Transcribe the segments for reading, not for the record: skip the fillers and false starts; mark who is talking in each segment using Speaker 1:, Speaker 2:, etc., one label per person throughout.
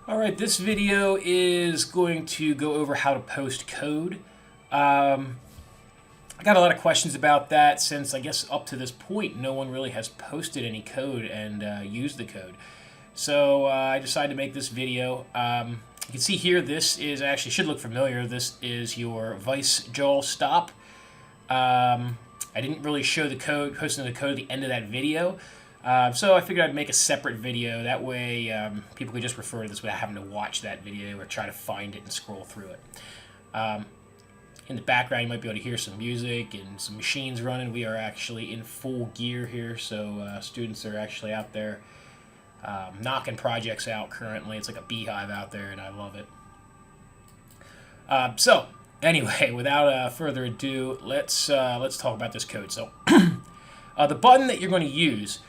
Speaker 1: Alright, this video is going to go over how to post code. I got a lot of questions about that since I guess up to this point no one really has posted any code and used the code. So I decided to make this video. You can see here this is actually, should look familiar, this is your vice jaw stop. I didn't really show the code, posting the code at the end of that video. So I figured I'd make a separate video. That way people could just refer to this without having to watch that video or try to find it and scroll through it. In the background you might be able to hear some music and some machines running. We are actually in full gear here, so students are actually out there knocking projects out currently. It's like a beehive out there and I love it. So anyway, without further ado, let's talk about this code. So the button that you're going to use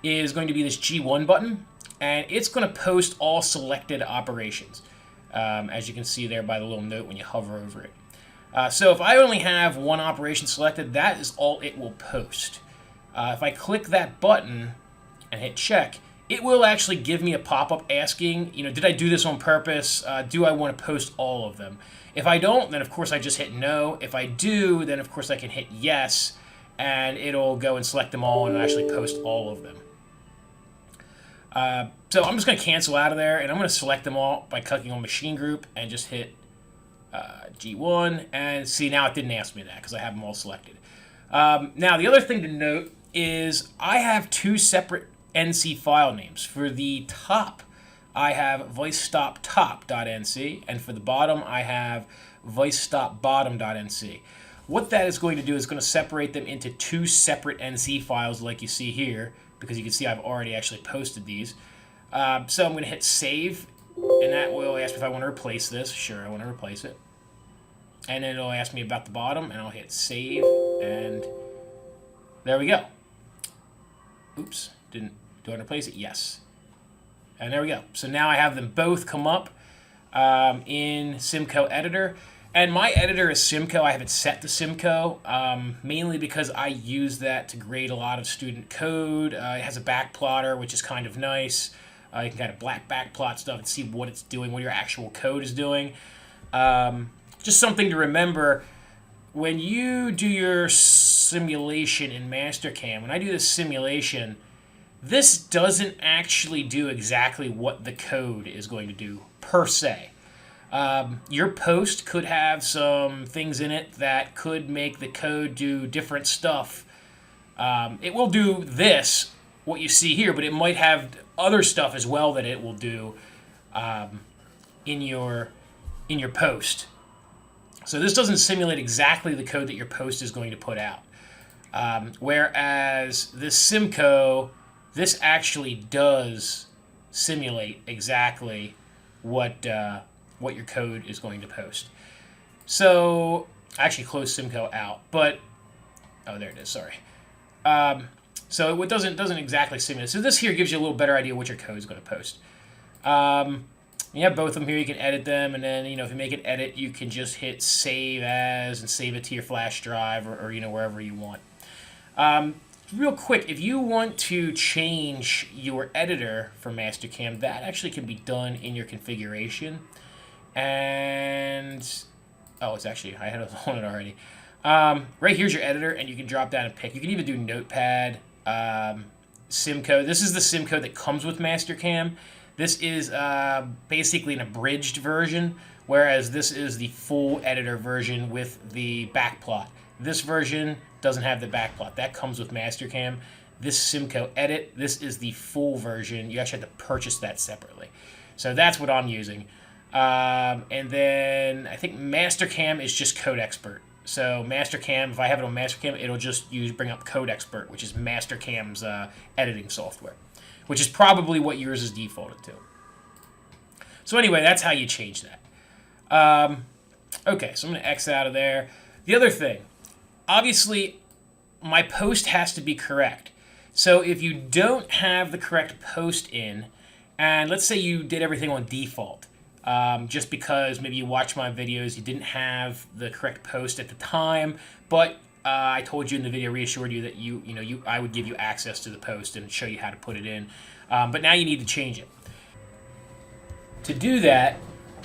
Speaker 1: is going to be this G1 button, and it's going to post all selected operations, as you can see there by the little note when you hover over it. So if I only have one operation selected, that is all it will post. If I click that button and hit check, it will actually give me a pop-up asking, did I do this on purpose? Do I want to post all of them? If I don't, then of course I just hit no. If I do, then of course I can hit yes, and it'll go and select them all and actually post all of them. So I'm just going to cancel out of there, and I'm going to select them all by clicking on machine group and just hit G1, and see, now it didn't ask me that because I have them all selected. Now the other thing to note is I have two separate NC file names. For the top, I have vicestoptop.nc, and for the bottom, I have vicestopbottom.nc. What that is going to do is going to separate them into two separate NC files like you see here, because you can see I've already actually posted these. So I'm going to hit save, and that will ask me if I want to replace this. Sure, I want to replace it. And then it'll ask me about the bottom, and I'll hit save, and there we go. Oops, do I want to replace it? Yes. And there we go. So now I have them both come up in Simco editor. And my editor is Simco. I have it set to Simco, mainly because I use that to grade a lot of student code. It has a back plotter, which is kind of nice. You can kind of back plot stuff and see what it's doing, what your actual code is doing. Just something to remember, when you do your simulation in MasterCAM, when I do this simulation, this doesn't actually do exactly what the code is going to do, per se. Your post could have some things in it that could make the code do different stuff. It will do this, what you see here, but it might have other stuff as well that it will do in your post. So this doesn't simulate exactly the code that your post is going to put out. Whereas this Simco, this actually does simulate exactly what your code is going to post. So I actually closed Simco out, but oh, there it is. Sorry. So it doesn't exactly simulate. So this here gives you a little better idea what your code is going to post. You have both of them here. You can edit them, and then if you make an edit, you can just hit save as and save it to your flash drive or wherever you want. Real quick, if you want to change your editor for MasterCAM, that actually can be done in your configuration. And oh, it's actually, I had it on it already. Right here's your editor, and you can drop down and pick. You can even do Notepad, Simco. This is the Simco that comes with MasterCAM. This is basically an abridged version, whereas this is the full editor version with the backplot. This version doesn't have the backplot. That comes with MasterCAM. This Simco edit, this is the full version. You actually have to purchase that separately. So that's what I'm using. And then I think MasterCAM is just Code Expert. So MasterCAM, if I have it on MasterCAM, it'll just bring up Code Expert, which is MasterCAM's editing software, which is probably what yours is defaulted to. So anyway, that's how you change that. Okay, so I'm going to X out of there. The other thing, obviously, my post has to be correct. So if you don't have the correct post in, and let's say you did everything on default, just because maybe you watched my videos, you didn't have the correct post at the time, but I told you in the video, reassured you that I would give you access to the post and show you how to put it in. But now you need to change it. To do that,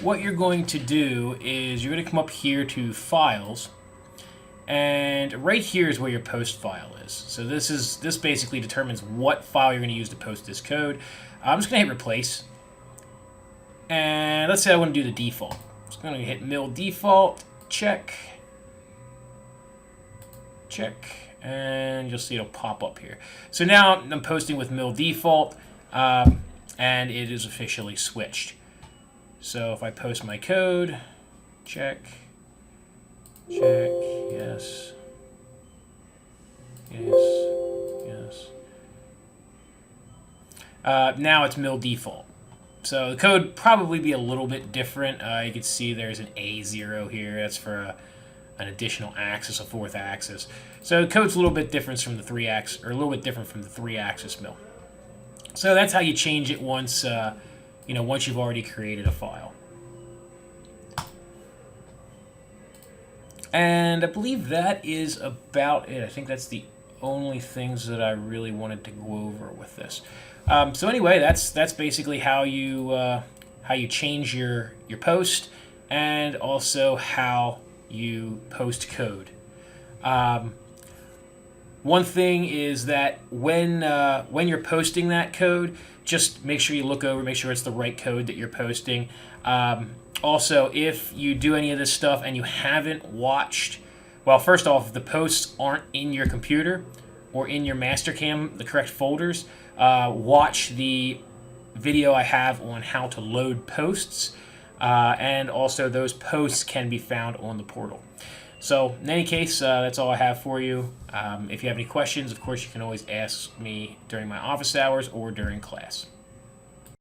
Speaker 1: what you're going to do is you're going to come up here to Files, and right here is where your post file is. So this basically determines what file you're going to use to post this code. I'm just going to hit Replace, and let's say I want to do the default. I'm just going to hit Mill Default, check, and you'll see it'll pop up here. So now I'm posting with Mill Default, and it is officially switched. So if I post my code, check, yes, yes. Now it's Mill Default. So the code probably be a little bit different. You can see there's an A0 here. That's for an additional axis, a fourth axis. So the code's a little bit different from the 3-axis, or a little bit different from the 3-axis mill. So that's how you change it once, once you've already created a file. And I believe that is about it. I think that's the only things that I really wanted to go over with this. So anyway, that's basically how you change your post, and also how you post code. One thing is that when you're posting that code, just make sure you look over, make sure it's the right code that you're posting. Also, if you do any of this stuff and you haven't watched, well, first off, if the posts aren't in your computer or in your MasterCAM, the correct folders, watch the video I have on how to load posts, and also those posts can be found on the portal. So in any case, that's all I have for you. If you have any questions, of course, you can always ask me during my office hours or during class.